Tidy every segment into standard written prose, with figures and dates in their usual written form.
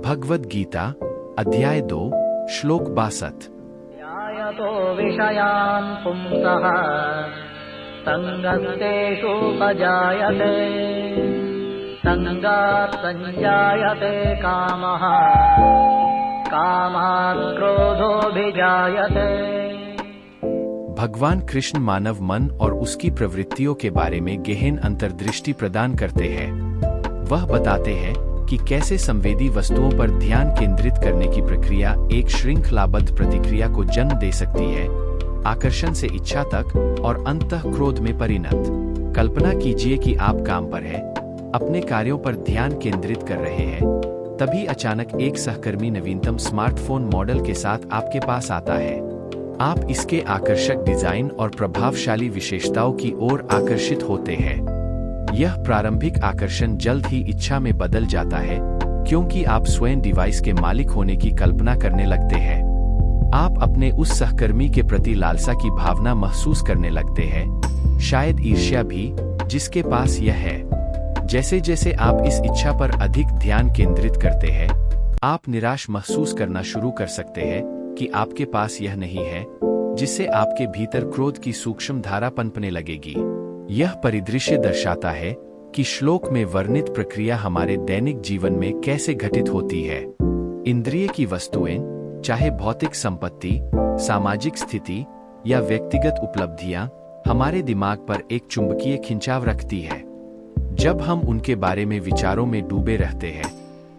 भगवद गीता अध्याय 2 श्लोक 62। ध्यायतो विषयान् पुंसः संगस्तेषुपजायते संगात् संजायते कामः कामात् क्रोधोऽभिजायते। भगवान कृष्ण मानव मन और उसकी प्रवृत्तियों के बारे में गहन अंतर्दृष्टि प्रदान करते हैं। वह बताते हैं कि कैसे संवेदी वस्तुओं पर ध्यान केंद्रित करने की प्रक्रिया एक श्रृंखलाबद्ध प्रतिक्रिया को जन्म दे सकती है, आकर्षण से इच्छा तक और अंततः क्रोध में परिणत। कल्पना कीजिए कि आप काम पर हैं, अपने कार्यों पर ध्यान केंद्रित कर रहे हैं, तभी अचानक एक सहकर्मी नवीनतम स्मार्टफोन मॉडल के साथ आपके पास आता है। आप इसके आकर्षक डिजाइन और प्रभावशाली विशेषताओं की ओर आकर्षित होते हैं। यह प्रारंभिक आकर्षण जल्द ही इच्छा में बदल जाता है, क्योंकि आप स्वयं डिवाइस के मालिक होने की कल्पना करने लगते हैं। आप अपने उस सहकर्मी के प्रति लालसा की भावना महसूस करने लगते हैं, शायद ईर्ष्या भी, जिसके पास यह है। जैसे जैसे आप इस इच्छा पर अधिक ध्यान केंद्रित करते हैं, आप निराश महसूस करना शुरू कर सकते हैं कि आपके पास यह नहीं है, जिससे आपके भीतर क्रोध की सूक्ष्म धारा पनपने लगेगी। यह परिदृश्य दर्शाता है कि श्लोक में वर्णित प्रक्रिया हमारे दैनिक जीवन में कैसे घटित होती है। इंद्रिय की वस्तुएं, चाहे भौतिक संपत्ति, सामाजिक स्थिति या व्यक्तिगत उपलब्धियां, हमारे दिमाग पर एक चुंबकीय खिंचाव रखती है। जब हम उनके बारे में विचारों में डूबे रहते हैं,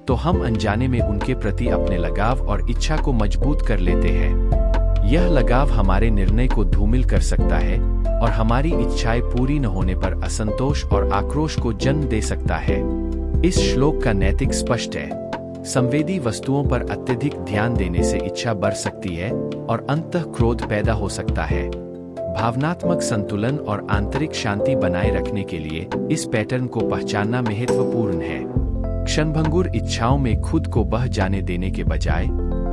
तो हम अनजाने में उनके प्रति अपने लगाव और इच्छा को मजबूत कर लेते हैं। यह लगाव हमारे निर्णय को धूमिल कर सकता है और हमारी इच्छाएं पूरी न होने पर असंतोष और आक्रोश को जन्म दे सकता है। इस श्लोक का नैतिक स्पष्ट है। संवेदी वस्तुओं पर अत्यधिक ध्यान देने से इच्छा बढ़ सकती है और अंततः क्रोध पैदा हो सकता है। भावनात्मक संतुलन और आंतरिक शांति बनाए रखने के लिए इस पैटर्न को पहचानना महत्वपूर्ण है। क्षणभंगुर इच्छाओं में खुद को बह जाने देने के बजाय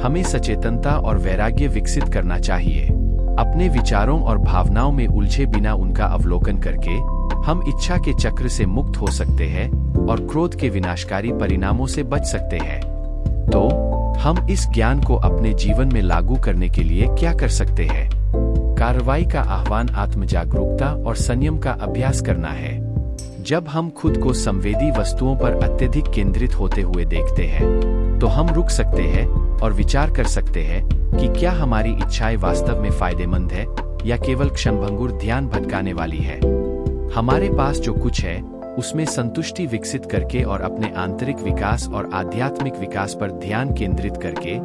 हमें सचेतनता और वैराग्य विकसित करना चाहिए। अपने विचारों और भावनाओं में उलझे बिना उनका अवलोकन करके हम इच्छा के चक्र से मुक्त हो सकते हैं और क्रोध के विनाशकारी परिणामों से बच सकते हैं। तो हम इस ज्ञान को अपने जीवन में लागू करने के लिए क्या कर सकते हैं? कार्रवाई का आह्वान आत्मजागरूकता और संयम का अभ्यास करना है। जब हम खुद को संवेदी वस्तुओं पर अत्यधिक केंद्रित होते हुए देखते हैं, तो हम रुक सकते हैं और विचार कर सकते हैं कि क्या हमारी इच्छाएं वास्तव में फायदेमंद है या केवल क्षणभंगुर ध्यान भटकाने वाली है। हमारे पास जो कुछ है, उसमें संतुष्टि विकसित करके और अपने आंतरिक विकास और आध्यात्मिक विकास पर ध्यान केंद्रित करके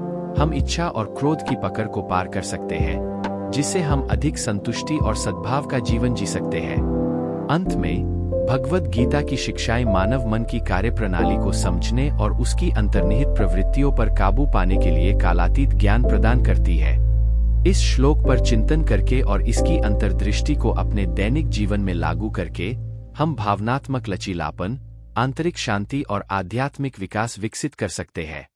हम इच्छा और क्रोध की पकड़ को पार कर सकते हैं, जिससे हम अधिक संतुष्टि और सद्भाव का जीवन जी सकते हैं। अंत में भगवद गीता की शिक्षाएं मानव मन की कार्यप्रणाली को समझने और उसकी अंतर्निहित प्रवृत्तियों पर काबू पाने के लिए कालातीत ज्ञान प्रदान करती है। इस श्लोक पर चिंतन करके और इसकी अंतर्दृष्टि को अपने दैनिक जीवन में लागू करके हम भावनात्मक लचीलापन, आंतरिक शांति और आध्यात्मिक विकास विकसित कर सकते हैं।